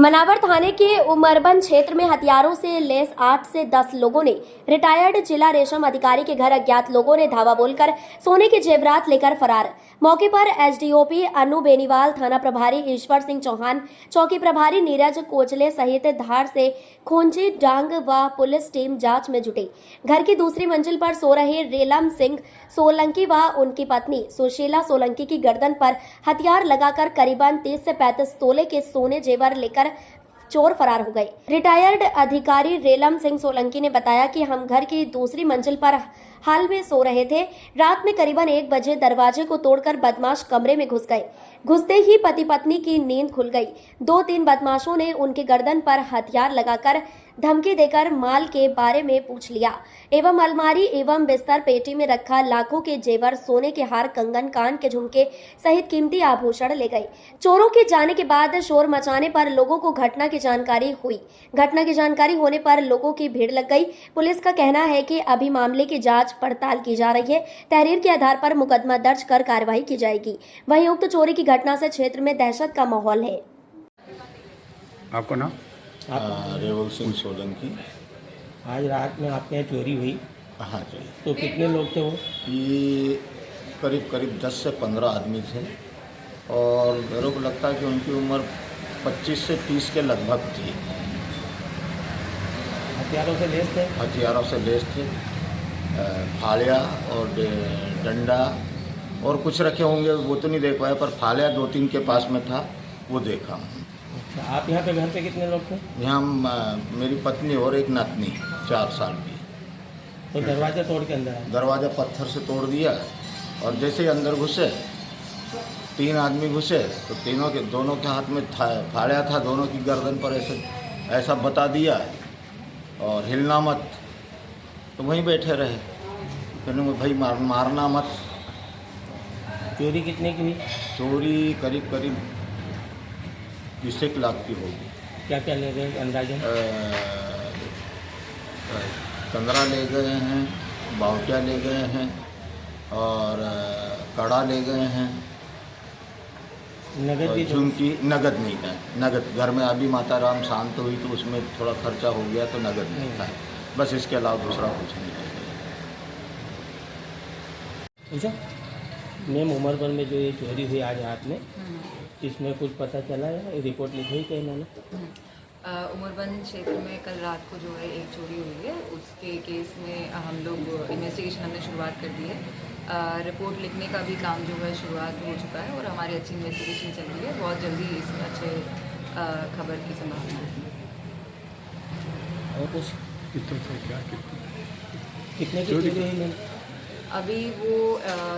मनावर थाने के उमरबंद क्षेत्र में हथियारों से लैस 8 से 10 लोगों ने रिटायर्ड जिला रेशम अधिकारी के घर अज्ञात लोगों ने धावा बोलकर सोने के जेवरात लेकर फरार। मौके पर एसडीओपी अनु बेनीवाल, थाना प्रभारी ईश्वर सिंह चौहान, चौकी प्रभारी नीरज कोचले सहित धार से खोंची डांग व पुलिस टीम जांच में जुटी। घर की दूसरी मंजिल पर सो रहे रेलम सिंह सोलंकी व उनकी पत्नी सुशीला सोलंकी की गर्दन पर हथियार लगाकर करीबन 30 से 35 तोले के सोने जेवर लेकर चोर फरार हो गए। रिटायर्ड अधिकारी रेलम सिंह सोलंकी ने बताया कि हम घर की दूसरी मंजिल पर हाल में सो रहे थे। रात में करीबन 1 बजे दरवाजे को तोड़कर बदमाश कमरे में घुस गए। घुसते ही पति पत्नी की नींद खुल गई। 2-3 बदमाशों ने उनके गर्दन पर हथियार लगाकर धमकी देकर माल के बारे में पूछ लिया एवं अलमारी एवं बिस्तर पेटी में रखा लाखों के जेवर, सोने के हार, कंगन, कान के झुमके सहित कीमती आभूषण ले गए। चोरों के जाने के बाद शोर मचाने पर लोगों को घटना की जानकारी हुई। घटना की जानकारी होने पर लोगों की भीड़ लग गई। पुलिस का कहना है कि अभी मामले की जांच पड़ताल की जा रही है। तहरीर के आधार पर मुकदमा दर्ज कर कार्रवाई की जाएगी। वहीं उक्त चोरी की घटना से क्षेत्र में दहशत का माहौल है। आपका नाम? रेवल सिंह सोलंकी। आज रात में आपके यहाँ चोरी हुई? हाँ जी। तो कितने लोग थे वो? ये करीब 10 से 15 आदमी थे और मेरे को लगता है कि उनकी उम्र 25 से 30 के लगभग थी। हथियारों से लैस थे? हथियारों से लैस थे। फालिया और डंडा और कुछ रखे होंगे वो तो नहीं देख पाया, पर फालिया 2-3 के पास में था, वो देखा। अच्छा, आप यहाँ पे घर पे कितने लोग थे? यहाँ मेरी पत्नी और एक नातनी 4 साल की। तो दरवाजा तोड़ के अंदर आए? दरवाज़ा पत्थर से तोड़ दिया और जैसे ही अंदर घुसे 3 आदमी घुसे तो दोनों के हाथ में फाड़िया था, दोनों की गर्दन पर ऐसा बता दिया और हिलना मत। तो वहीं बैठे रहे। फिर भाई मारना मत। चोरी कितने की हुई? चोरी करीब 20 लाख की होगी। क्या क्या ले गए अंदाजा? कंगरा ले गए हैं, बावटिया ले गए हैं और कड़ा ले गए हैं। नगद भी? झुमकी नगद नहीं था। नगद घर में अभी माता राम शांत हुई तो उसमें थोड़ा खर्चा हो गया तो नगद नहीं था। बस इसके अलावा दूसरा कुछ नहीं था। अच्छा मैम, उमरबंद में जो ये चोरी हुई आज रात में, इसमें कुछ पता चला है? रिपोर्ट लिखी क्या इन्होंने? उमरबंद क्षेत्र में कल रात को जो है एक चोरी हुई है, उसके केस में हम लोग इन्वेस्टिगेशन हमने शुरुआत कर दी है। रिपोर्ट लिखने का भी काम जो है शुरुआत हो चुका है और हमारी अच्छी इन्वेस्टिगेशन चल रही है। बहुत जल्दी इस अच्छे खबर की संभावना है। और कुछ कितने की चोरी चोरी हुई मैम? अभी वो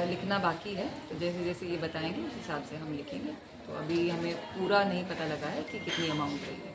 लिखना बाकी है, तो जैसे जैसे ये बताएंगे उस हिसाब से हम लिखेंगे। तो अभी हमें पूरा नहीं पता लगा है कि कितनी अमाउंट रही है।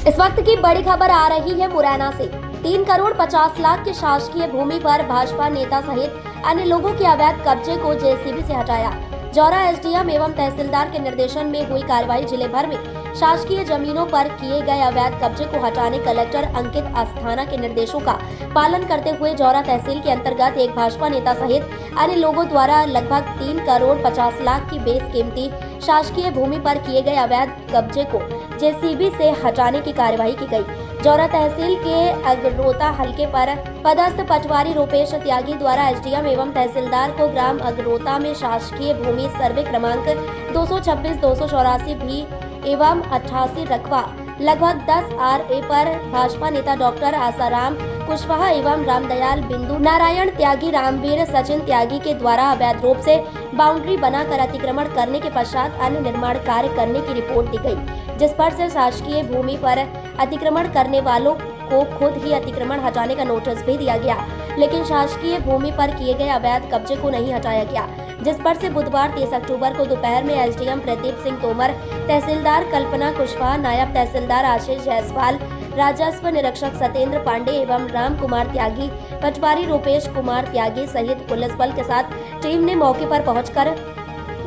इस वक्त की बड़ी खबर आ रही है मुरैना से। 3 करोड़ 50 लाख की शासकीय भूमि पर भाजपा नेता सहित अन्य लोगों के अवैध कब्जे को जेसीबी से हटाया। जौरा एसडीएम एवं तहसीलदार के निर्देशन में हुई कार्रवाई जिले भर में शासकीय जमीनों पर किए गए अवैध कब्जे को हटाने कलेक्टर अंकित अस्थाना के निर्देशों का पालन करते हुए जौरा तहसील के अंतर्गत एक भाजपा नेता सहित अन्य लोगों द्वारा लगभग 3 करोड़ 50 लाख की बेसकीमती शासकीय भूमि पर किए गए अवैध कब्जे को जेसीबी से हटाने की कार्यवाही की गई। जौरा तहसील के अगरोता हलके पर पदस्थ पटवारी रूपेश त्यागी द्वारा एसडीएम एवं तहसीलदार को ग्राम अगरोता में शासकीय भूमि सर्वे क्रमांक 226, 284 भी एवं 88 रकबा लगभग 10 RA पर भाजपा नेता डॉक्टर आसाराम कुशवाहा एवं रामदयाल बिंदु नारायण त्यागी, रामवीर सचिन त्यागी के द्वारा अवैध रूप से बाउंड्री बनाकर अतिक्रमण करने के पश्चात अन्य निर्माण कार्य करने की रिपोर्ट दी गई, जिस पर से शासकीय भूमि पर अतिक्रमण करने वालों को खुद ही अतिक्रमण हटाने का नोटिस भी दिया गया, लेकिन शासकीय भूमि पर किए गए अवैध कब्जे को नहीं हटाया गया, जिस पर से बुधवार 30 अक्टूबर को दोपहर में एसडीएम प्रदीप सिंह तोमर, तहसीलदार कल्पना कुशवाहा, नायब तहसीलदार आशीष जायसवाल, राजस्व निरीक्षक सत्येंद्र पांडे एवं राम कुमार त्यागी, पटवारी रूपेश कुमार त्यागी सहित पुलिस बल के साथ टीम ने मौके पर पहुंचकर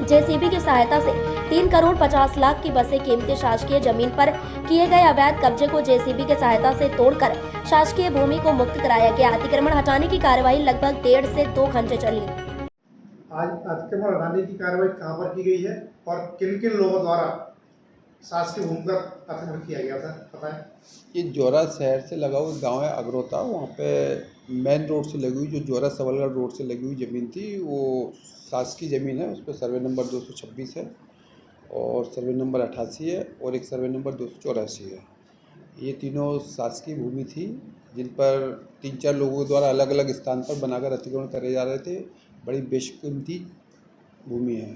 जेसीबी की सहायता से 3 करोड़ 50 लाख की बसे कीमती शासकीय जमीन पर किए गए अवैध कब्जे को जेसीबी की सहायता से तोड़कर शासकीय भूमि को मुक्त कराया गया। अतिक्रमण हटाने की कार्यवाही लगभग 1.5 से 2 घंटे चली। आज अतिक्रमण हटाने की कार्रवाई कहां पर की गई है और किन किन लोगों द्वारा शासकीय भूमि पर अतिक्रमण किया गया था, पता है? ये जोरा शहर से लगा हुआ गांव है अगरोता, वहाँ पे मेन रोड से लगी हुई जो जोरा सबलगढ़ रोड से लगी हुई ज़मीन थी, वो शासकीय ज़मीन है। उस पर सर्वे नंबर 226 है और सर्वे नंबर 88 है और एक सर्वे नंबर 284 है। ये तीनों शासकीय भूमि थी जिन पर 3-4 लोगों के द्वारा अलग अलग स्थान पर बनाकर अतिक्रमण करे जा रहे थे। बड़ी बेशकीमती भूमि है।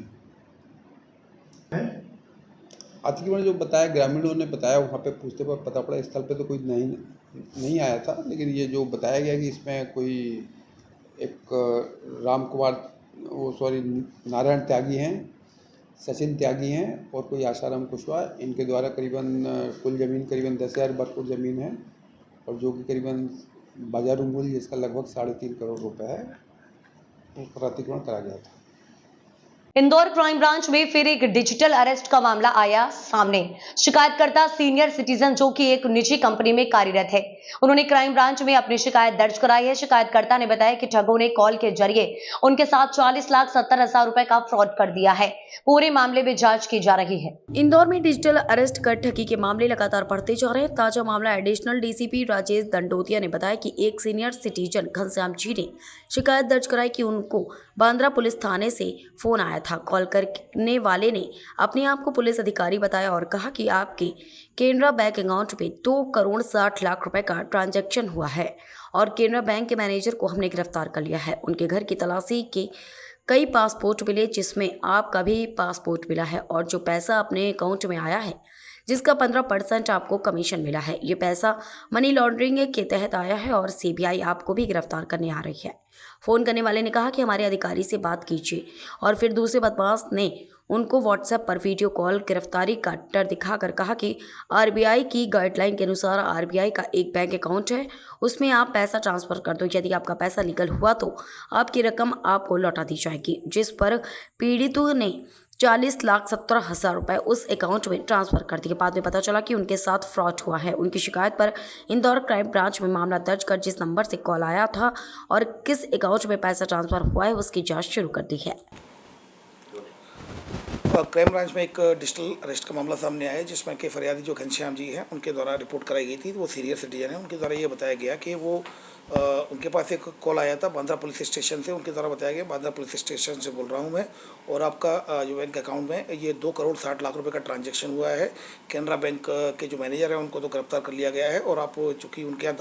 अतिक्रमण जो बताया ग्रामीणों ने बताया, वहाँ पे पूछते पर पता पड़ा स्थल पे तो कोई नहीं आया था, लेकिन ये जो बताया गया कि इसमें कोई एक नारायण त्यागी हैं, सचिन त्यागी हैं और कोई आशाराम कुशवाहा, इनके द्वारा करीबन कुल ज़मीन करीबन 10,000 वर्ग फुट ज़मीन है और जो कि करीबन बाजारू मूल्य जिसका लगभग 3.5 करोड़ रुपए है, उस पर अतिक्रमण करा गया था। इंदौर क्राइम ब्रांच में फिर एक डिजिटल अरेस्ट का मामला आया सामने। शिकायतकर्ता सीनियर सिटीजन जो कि एक निजी कंपनी में कार्यरत है, उन्होंने क्राइम ब्रांच में अपनी शिकायत दर्ज कराई है। शिकायतकर्ता ने बताया कि ठगों ने कॉल के जरिए उनके साथ 40,70,000 रुपए का फ्रॉड कर दिया है। पूरे मामले में जांच की जा रही है। इंदौर में डिजिटल अरेस्ट कर ठगी के मामले लगातार बढ़ते जा रहे हैं। ताजा मामला एडिशनल डीसीपी राजेश दंडोतिया ने बताया कि एक सीनियर सिटीजन घनश्याम जी ने शिकायत दर्ज कराई कि उनको बांद्रा पुलिस थाने से फोन आया था। कॉल करने वाले ने अपने आप को पुलिस अधिकारी बताया और कहा कि आपके केनरा बैंक अकाउंट में 2,60,00,000 रुपए का ट्रांजैक्शन हुआ है और केनरा बैंक के मैनेजर को हमने गिरफ्तार कर लिया है। उनके घर की तलाशी के कई पासपोर्ट मिले जिसमें आपका भी पासपोर्ट मिला है और जो पैसा अपने अकाउंट में आया है जिसका 15% आपको कमीशन मिला है, ये पैसा मनी लॉन्ड्रिंग के तहत आया है और सीबीआई आपको भी गिरफ्तार करने आ रही है। फ़ोन करने वाले ने कहा कि हमारे अधिकारी से बात कीजिए और फिर दूसरे बदमाश ने उनको व्हाट्सएप पर वीडियो कॉल गिरफ्तारी का डर दिखाकर कहा कि आरबीआई की गाइडलाइन के अनुसार आरबीआई का एक बैंक अकाउंट है, उसमें आप पैसा ट्रांसफ़र कर दो। यदि आपका पैसा लीगल हुआ तो आपकी रकम आपको लौटा दी जाएगी। जिस पर पीड़ितों ने 40,70,000 रुपए उस अकाउंट में ट्रांसफ़र कर दिए। बाद में पता चला कि उनके साथ फ्रॉड हुआ है। उनकी शिकायत पर इंदौर क्राइम ब्रांच में मामला दर्ज कर जिस नंबर से कॉल आया था और किस अकाउंट में पैसा ट्रांसफ़र हुआ है उसकी जांच शुरू कर दी है। क्राइम ब्रांच में एक डिजिटल अरेस्ट का मामला सामने आया है जिसमें कि फरियादी जो घनश्याम जी हैं उनके द्वारा रिपोर्ट कराई गई थी। वो सीनियर सिटीजन है। उनके द्वारा ये बताया गया कि वो उनके पास एक कॉल आया था बांद्रा पुलिस स्टेशन से। उनके द्वारा बताया गया बांद्रा पुलिस स्टेशन से बोल रहा हूँ मैं, और आपका जो बैंक अकाउंट में ये 2,60,00,000 रुपए का ट्रांजैक्शन हुआ है। केनरा बैंक के जो मैनेजर है उनको तो गिरफ्तार कर लिया गया है और आप चूँकि उनके यहाँ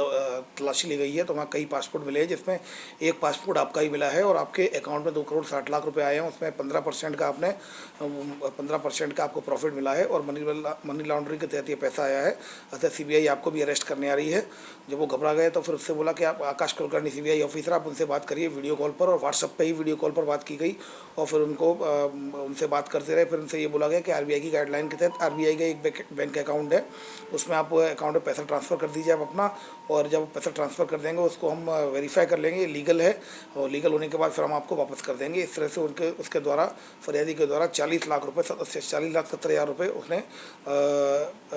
तलाशी ली गई है तो वहाँ कई पासपोर्ट मिले हैं जिसमें एक पासपोर्ट आपका ही मिला है और आपके अकाउंट में 2,60,00,000 रुपये आए हैं। उसमें 15% का 15% का आपको प्रॉफिट मिला है और मनी लॉन्ड्रिंग के तहत ये पैसा आया है। अतः सीबीआई आपको भी अरेस्ट करने आ रही है। जब वो घबरा गए तो फिर उससे बोला कि आप आकाश कुलकर्णी सीबीआई ऑफिसर, आप उनसे बात करिए वीडियो कॉल पर, और व्हाट्सएप पे ही वीडियो कॉल पर बात की गई और फिर उनसे बात करते रहे। फिर उनसे ये बोला गया कि आरबीआई की गाइडलाइन के तहत आरबीआई का एक बैंक अकाउंट है, उसमें आप अकाउंट में पैसा ट्रांसफ़र कर दीजिए आप अपना, और जब पैसा ट्रांसफ़र कर देंगे उसको हम वेरीफाई कर लेंगे लीगल है और लीगल होने के बाद फिर हम आपको वापस कर देंगे। इस तरह से उसके द्वारा फरियादी के द्वारा 40,70,000 रुपये उसने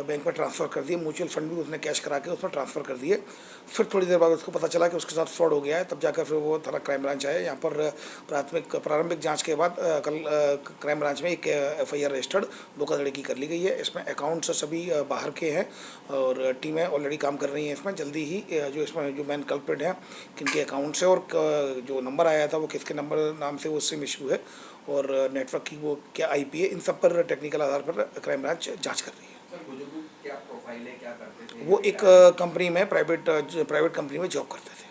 बैंक में ट्रांसफ़र कर दिए। म्यूचुअल फंड भी उसने कैश करा के उसमें ट्रांसफ़र कर दिए। फिर थोड़ी देर बाद उसको पता चला कि उसके साथ फ्रॉड हो गया है, तब जाकर फिर वो थाना क्राइम ब्रांच आया। यहाँ पर प्रारंभिक जांच के बाद कल क्राइम ब्रांच में एक FIR रजिस्टर्ड धोखाधड़ी की कर ली गई है। इसमें अकाउंट से सभी बाहर के हैं और टीमें ऑलरेडी काम कर रही हैं। इसमें जल्दी ही जो इसमें जो मेन कल्प्रिट हैं किनके अकाउंट से और जो नंबर आया था वो किसके नंबर नाम से वो सिम इशू है और नेटवर्क की वो क्या IP है, इन सब पर टेक्निकल आधार पर क्राइम ब्रांच जाँच कर रही है। क्या प्रोफाइल है, क्या करते थे? वो एक कंपनी में प्राइवेट कंपनी में जॉब करते थे।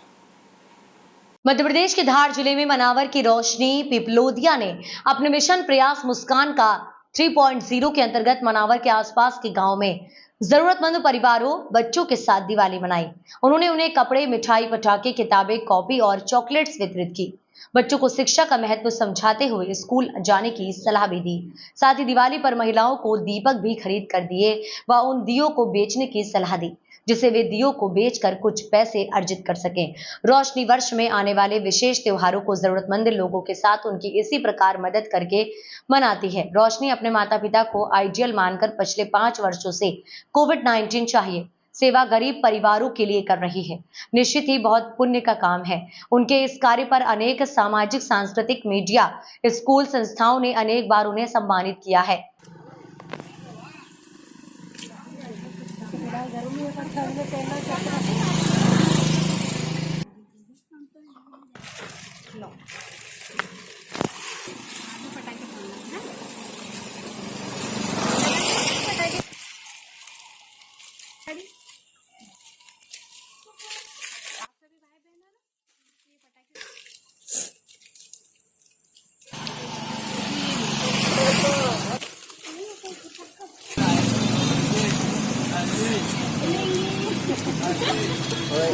मध्य प्रदेश के धार जिले में मनावर की रोशनी पिपलोदिया ने अपने मिशन प्रयास मुस्कान का 3.0 के अंतर्गत मनावर के आसपास के गांव में जरूरतमंद परिवारों बच्चों के साथ दिवाली मनाई। उन्होंने उन्हें कपड़े, मिठाई, पटाखे, किताबें, कॉपी और चॉकलेट्स वितरित की। बच्चों को शिक्षा का महत्व समझाते हुए स्कूल जाने की सलाह भी दी। साथ ही दिवाली पर महिलाओं को दीपक भी खरीद कर दिए व उन दियों को बेचने की सलाह दी जिससे वे दियों को बेचकर कुछ पैसे अर्जित कर सकें। रोशनी वर्ष में आने वाले विशेष त्योहारों को जरूरतमंद लोगों के साथ उनकी इसी प्रकार मदद करके मनाती है। रोशनी अपने माता पिता को आइडियल मानकर पिछले 5 वर्षों से कोविड-19 चाहिए सेवा गरीब परिवारों के लिए कर रही है। निश्चित ही बहुत पुण्य का काम है। उनके इस कार्य पर अनेक सामाजिक, सांस्कृतिक, मीडिया, स्कूल, संस्थाओं ने अनेक बार उन्हें सम्मानित किया है।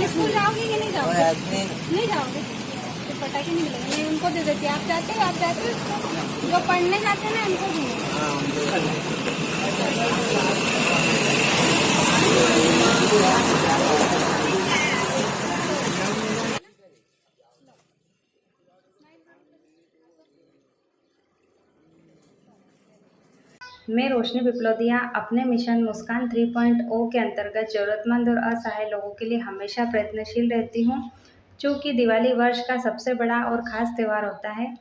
स्कूल जाओगे कि नहीं जाओगे? नहीं जाओगे तो पटाखे नहीं मिलेंगे। मैं उनको दे देती, आप जाते हो उसको जो पढ़ने जाते हैं ना उनको दूंगी। मैं रोशनी पिपलोदिया अपने मिशन मुस्कान 3.0 के अंतर्गत ज़रूरतमंद और असहाय लोगों के लिए हमेशा प्रयत्नशील रहती हूँ। चूँकि दिवाली वर्ष का सबसे बड़ा और ख़ास त्यौहार होता है,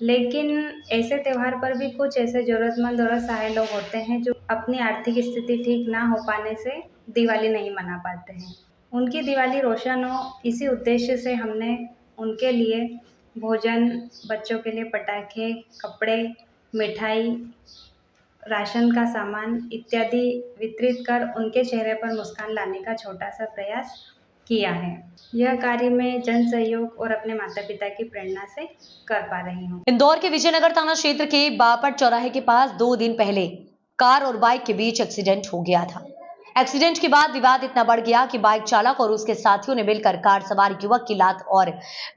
लेकिन ऐसे त्यौहार पर भी कुछ ऐसे ज़रूरतमंद और असहाय लोग होते हैं जो अपनी आर्थिक स्थिति ठीक ना हो पाने से दिवाली नहीं मना पाते हैं। उनकी दिवाली रोशन हो, इसी उद्देश्य से हमने उनके लिए भोजन, बच्चों के लिए पटाखे, कपड़े, मिठाई, राशन का सामान इत्यादि वितरित कर उनके चेहरे पर मुस्कान लाने का छोटा सा प्रयास किया है। यह कार्य मैं जन सहयोग और अपने माता पिता की प्रेरणा से कर पा रही हूँ। इंदौर के विजयनगर थाना क्षेत्र के बापट चौराहे के पास 2 दिन पहले कार और बाइक के बीच एक्सीडेंट हो गया था। एक्सीडेंट के बाद विवाद इतना बढ़ गया कि बाइक चालक और उसके साथियों ने मिलकर कार सवार युवक की लात और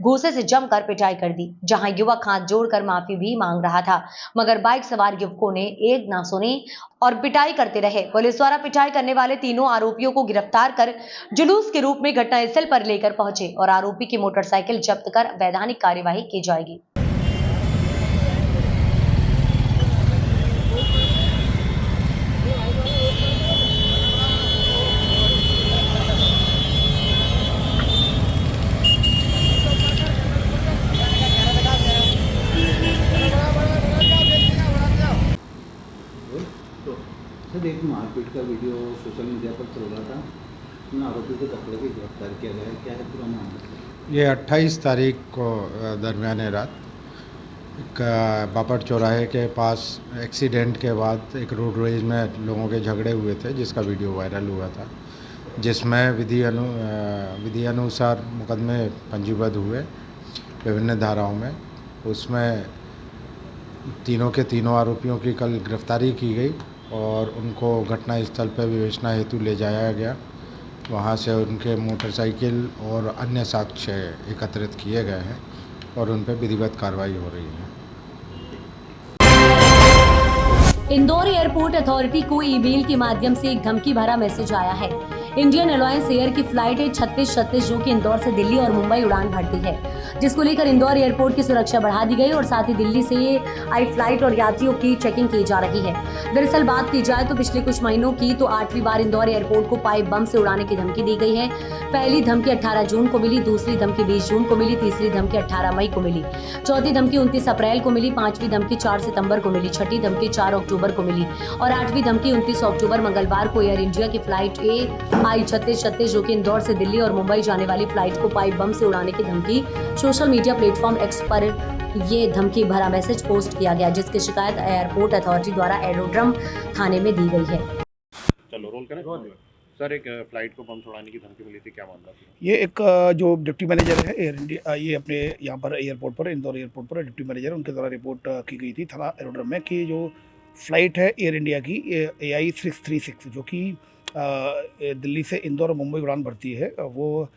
घूंसे से जमकर पिटाई कर दी, जहां युवक हाथ जोड़कर माफी भी मांग रहा था, मगर बाइक सवार युवकों ने एक ना सुनी और पिटाई करते रहे। पुलिस द्वारा पिटाई करने वाले तीनों आरोपियों को गिरफ्तार कर जुलूस के रूप में घटनास्थल पर लेकर पहुंचे और आरोपी की मोटरसाइकिल जब्त कर वैधानिक कार्यवाही की जाएगी। सर, एक मारपीट का वीडियो सोशल मीडिया पर चल रहा था, उन आरोपियों को पकड़ के गिरफ्तार किया गया है, क्या है पूरा मामला? ये 28 तारीख को दरमियान रात एक बापट चौराहे के पास एक्सीडेंट के बाद एक रोड रेज में लोगों के झगड़े हुए थे, जिसका वीडियो वायरल हुआ था, जिसमें विधि अनुसार मुकदमे पंजीबद्ध हुए विभिन्न धाराओं में। उसमें तीनों के तीनों आरोपियों की कल गिरफ्तारी की गई और उनको घटनास्थल पर विवेचना हेतु ले जाया गया। वहां से उनके मोटरसाइकिल और अन्य साक्ष्य एकत्रित किए गए हैं और उन पर विधिवत कार्रवाई हो रही है। इंदौर एयरपोर्ट अथॉरिटी को ईमेल के माध्यम से एक धमकी भरा मैसेज आया है। इंडियन एलायंस एयर की फ्लाइट है 3636 जो कि इंदौर से दिल्ली और मुंबई उड़ान भरती है, जिसको लेकर इंदौर एयरपोर्ट की सुरक्षा बढ़ा दी गई और साथ ही दिल्ली से आई फ्लाइट और यात्रियों की चेकिंग की जा रही है। दरअसल बात की जाए तो पिछले कुछ महीनों की तो 8वीं बार इंदौर एयरपोर्ट को पाइप बम से उड़ाने की धमकी दी गई है। पहली धमकी 18 जून को मिली, दूसरी धमकी 20 जून को मिली, तीसरी धमकी 18 मई को मिली, चौथी धमकी 29 अप्रैल को मिली, 5वीं धमकी 4 सितंबर को मिली, छठी धमकी 4 अक्टूबर को मिली और 8वीं धमकी 29 अक्टूबर मंगलवार को एयर इंडिया की फ्लाइट AI-3636 जो कि इंदौर से दिल्ली और मुंबई जाने वाली फ्लाइट को पाइप बम से उड़ाने की धमकी सोशल मीडिया प्लेटफॉर्म एक्स पर ये धमकी भरा मैसेज पोस्ट किया गया, जिसकी शिकायत एयरपोर्ट अथॉरिटी द्वारा एरोड्रम थाने में दी गई है। चलो रोल करें। सर, एक फ्लाइट को बम उड़ाने की धमकी मिली थी, क्या मामला था? ये एक जो डिप्टी मैनेजर है एयर इंडिया, ये अपने यहाँ पर एयरपोर्ट पर, इंदौर एयरपोर्ट पर डिप्टी मैनेजर, उनके द्वारा रिपोर्ट की गई थी थाना एरोड्रम में कि जो फ़्लाइट है एयर इंडिया की AI-636 जो कि दिल्ली से इंदौर और मुंबई उड़ान भरती है, वो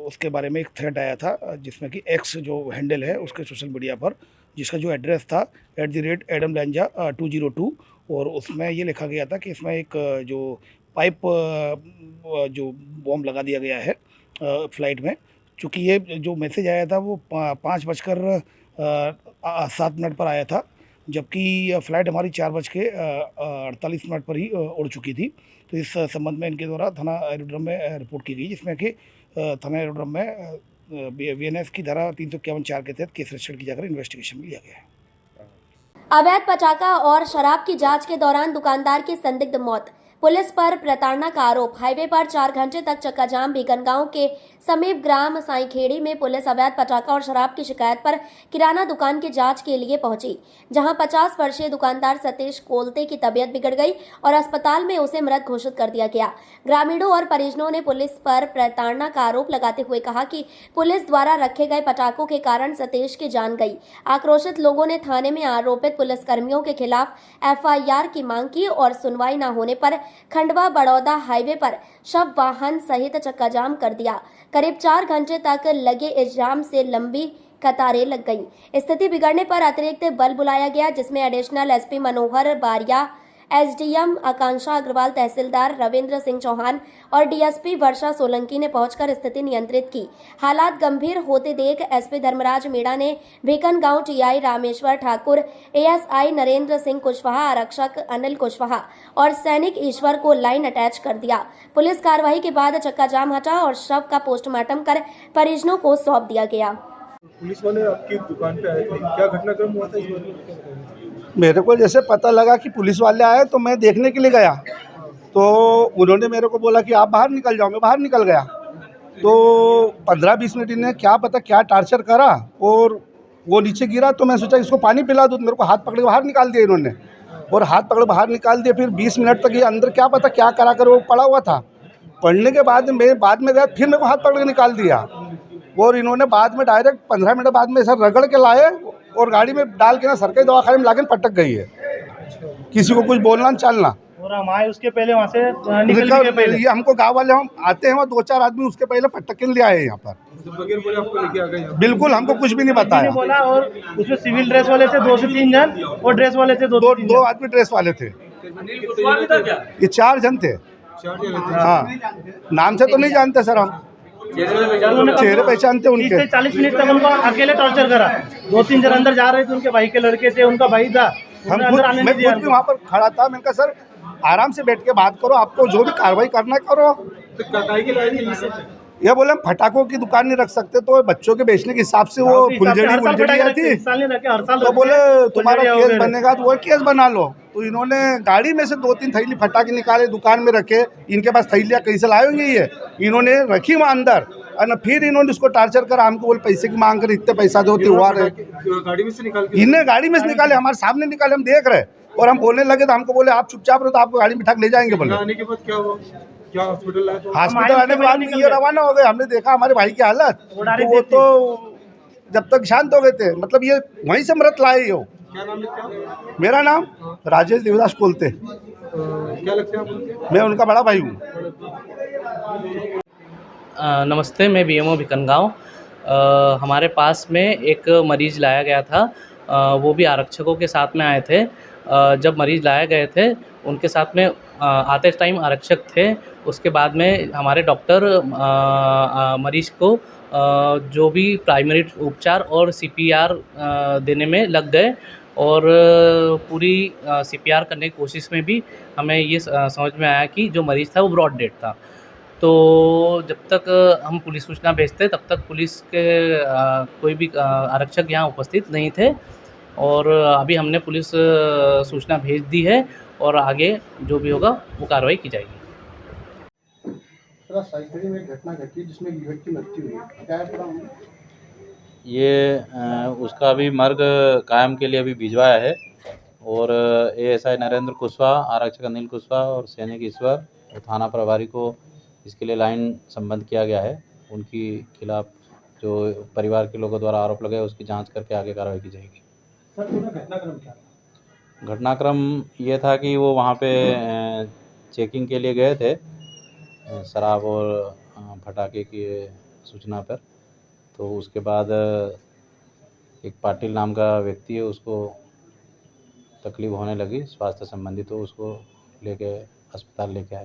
उसके बारे में एक थ्रेट आया था, जिसमें कि एक्स जो हैंडल है उसके सोशल मीडिया पर, जिसका जो एड्रेस था @AdamLanja202 और उसमें ये लिखा गया था कि इसमें एक जो पाइप जो बॉम्ब लगा दिया गया है फ़्लाइट में। चूँकि ये जो मैसेज आया था वो 5:07 पर आया था, जबकि फ़्लाइट हमारी 4:48 पर ही उड़ चुकी थी। तो इस संबंध में इनके द्वारा थाना एरोड्रम में रिपोर्ट की गई, जिसमें कि थाना एरोड्रम में VNS की धारा 351(4) के तहत केस रजिस्टर की जाकर इन्वेस्टिगेशन में लिया गया है। अवैध पटाखा और शराब की जांच के दौरान दुकानदार की संदिग्ध मौत। पुलिस पर प्रताड़ना का आरोप। हाईवे पर 4 घंटे तक चक्का जाम। बीकनगांव के समीप ग्राम साईखेड़ी में पुलिस अवैध पटाखा और शराब की शिकायत पर किराना दुकान की जांच के लिए पहुंची, जहां 50 वर्षीय दुकानदार सतीश कोलते की तबीयत बिगड़ गई और अस्पताल में उसे मृत घोषित कर दिया गया। ग्रामीणों और परिजनों ने पुलिस पर प्रताड़ना का आरोप लगाते हुए कहा कि पुलिस द्वारा रखे गए पटाखों के कारण सतीश की जान गई। आक्रोशित लोगों ने थाने में आरोपित पुलिसकर्मियों के खिलाफ FIR की मांग की और सुनवाई न होने पर खंडवा बड़ौदा हाईवे पर शव वाहन सहित चक्का जाम कर दिया। करीब 4 घंटे तक लगे इस जाम से लंबी कतारें लग गईं। स्थिति बिगड़ने पर अतिरिक्त बल बुलाया गया, जिसमें एडिशनल SP मनोहर बारिया, SDM आकांक्षा अग्रवाल, तहसीलदार रविंद्र सिंह चौहान और DSP वर्षा सोलंकी ने पहुंचकर स्थिति नियंत्रित की। हालात गंभीर होते देख SP धर्मराज मीणा ने भीकनगांव TI रामेश्वर ठाकुर, ASI नरेंद्र सिंह कुशवाहा, आरक्षक अनिल कुशवाहा और सैनिक ईश्वर को लाइन अटैच कर दिया। पुलिस कार्रवाई के बाद चक्का जाम हटा और शव का पोस्टमार्टम कर परिजनों को सौंप दिया गया। पुलिस वाले आपकी दुकान पे आए थे, क्या घटनाक्रम हुआ था इस बारे? मेरे को जैसे पता लगा कि पुलिस वाले आए तो मैं देखने के लिए गया, तो उन्होंने मेरे को बोला कि आप बाहर निकल जाओ। मैं बाहर निकल गया तो 15-20 मिनट इन्हें क्या पता क्या टार्चर करा और वो नीचे गिरा, तो मैं सोचा इसको पानी पिला दूँ। मेरे को हाथ पकड़ के बाहर निकाल दिया इन्होंने और हाथ पकड़ बाहर निकाल दिया। फिर 20 मिनट तक ये अंदर क्या पता क्या करा कर वो पड़ा हुआ था। पढ़ने के बाद मैं गया, फिर मेरे को हाथ पकड़ के निकाल दिया और इन्होंने बाद में डायरेक्ट 15 मिनट बाद में सर रगड़ के लाए और गाड़ी में डाल के ना सरकारी दवाखाने में लाके पटक गई है। किसी को कुछ बोलना चलना। और हम आए उसके पहले वहाँ से निकलने के पहले ये हमको गाँव वाले हम आते हैं, 2-4 आदमी उसके पहले पटक के ले आए यहाँ पर। बगैर बोले आपको लेके आ गए? बिल्कुल, हमको कुछ भी नहीं बताया। बोला। और उसमें सिविल ड्रेस वाले थे 2 से 3 जन और ड्रेस वाले थे 2 आदमी ड्रेस वाले थे। ये 4 जन थे। हाँ, नाम से तो नहीं जानते सर, हम चेहरे पहचानते उनके। 40 मिनट तक उनको अकेले टॉर्चर करा। 2-3 जन अंदर जा रहे थे, उनके भाई के लड़के थे, उनका भाई था। मैं खुद भी वहाँ पर खड़ा था। मैंने कहा सर आराम से बैठ के बात करो, आपको जो भी कार्रवाई करना है करो। ये बोले हम फटाकों की दुकान नहीं रख सकते, तो बच्चों के बेचने के हिसाब से वो फुलझड़ी थी, तो बोले तुम्हारा केस बनेगा तो वो केस बना लो। तो इन्होंने गाड़ी में से 2-3 थैली फटाके निकाले, दुकान में रखे। इनके पास थैलियाँ कैसे लाए होंगे ये, इन्होंने रखी वहाँ अंदर और फिर इन्होंने उसको टार्चर करा। हमको बोले पैसे की मांग कर, इतने पैसा दो, त्योहार है। गाड़ी में से निकाल, इन्हें गाड़ी में से निकाले, हमारे सामने निकाले, हम देख रहे और हम बोलने लगे तो हमको बोले आप चुपचाप रहो, तो आपको गाड़ी में बिठा ले जाएंगे। बोले आने के बाद क्या हुआ? क्या हॉस्पिटल आए? हॉस्पिटल आने के बाद ये रवाना हो गए। हमने देखा हमारे भाई की हालत, तो वो तो जब तक शांत हो गए थे, मतलब ये वहीं से मृत लाए हो। क्या नाम है? मेरा नाम राजेश देवदास कोलते। क्या लगता है आपको? मैं उनका बड़ा भाई हूँ। नमस्ते, मैं BMO भीकनगांव। हमारे पास में एक मरीज़ लाया गया था, वो भी आरक्षकों के साथ में आए थे। जब मरीज़ लाए गए थे, उनके साथ में आते टाइम आरक्षक थे। उसके बाद में हमारे डॉक्टर मरीज़ को जो भी प्राइमरी उपचार और CPR देने में लग गए और पूरी CPR करने की कोशिश में भी हमें ये समझ में आया कि जो मरीज़ था वो ब्रॉड डेड था। तो जब तक हम पुलिस सूचना भेजते तब तक पुलिस के कोई भी आरक्षक यहाँ उपस्थित नहीं थे और अभी हमने पुलिस सूचना भेज दी है और आगे जो भी होगा वो कार्रवाई की जाएगी। साइकिल में घटना घटी जिसमें युवक की मृत्यु हुई, क्या है? ये उसका अभी मर्ग कायम के लिए अभी भिजवाया है और ASI नरेंद्र कुशवाहा, आरक्षक अनिल कुशवाहा और सैनिक ईश्वर और थाना प्रभारी को इसके लिए लाइन संबद्ध किया गया है। उनकी खिलाफ जो परिवार के लोगों द्वारा आरोप लगाए उसकी जांच करके आगे कार्रवाई की जाएगी। सर, पूरा घटनाक्रम क्या था? घटनाक्रम ये था कि वो वहाँ पे चेकिंग के लिए गए थे शराब और फटाके की सूचना पर। तो उसके बाद एक पाटिल नाम का व्यक्ति है, उसको तकलीफ होने लगी स्वास्थ्य संबंधी, तो उसको लेके अस्पताल लेके आए।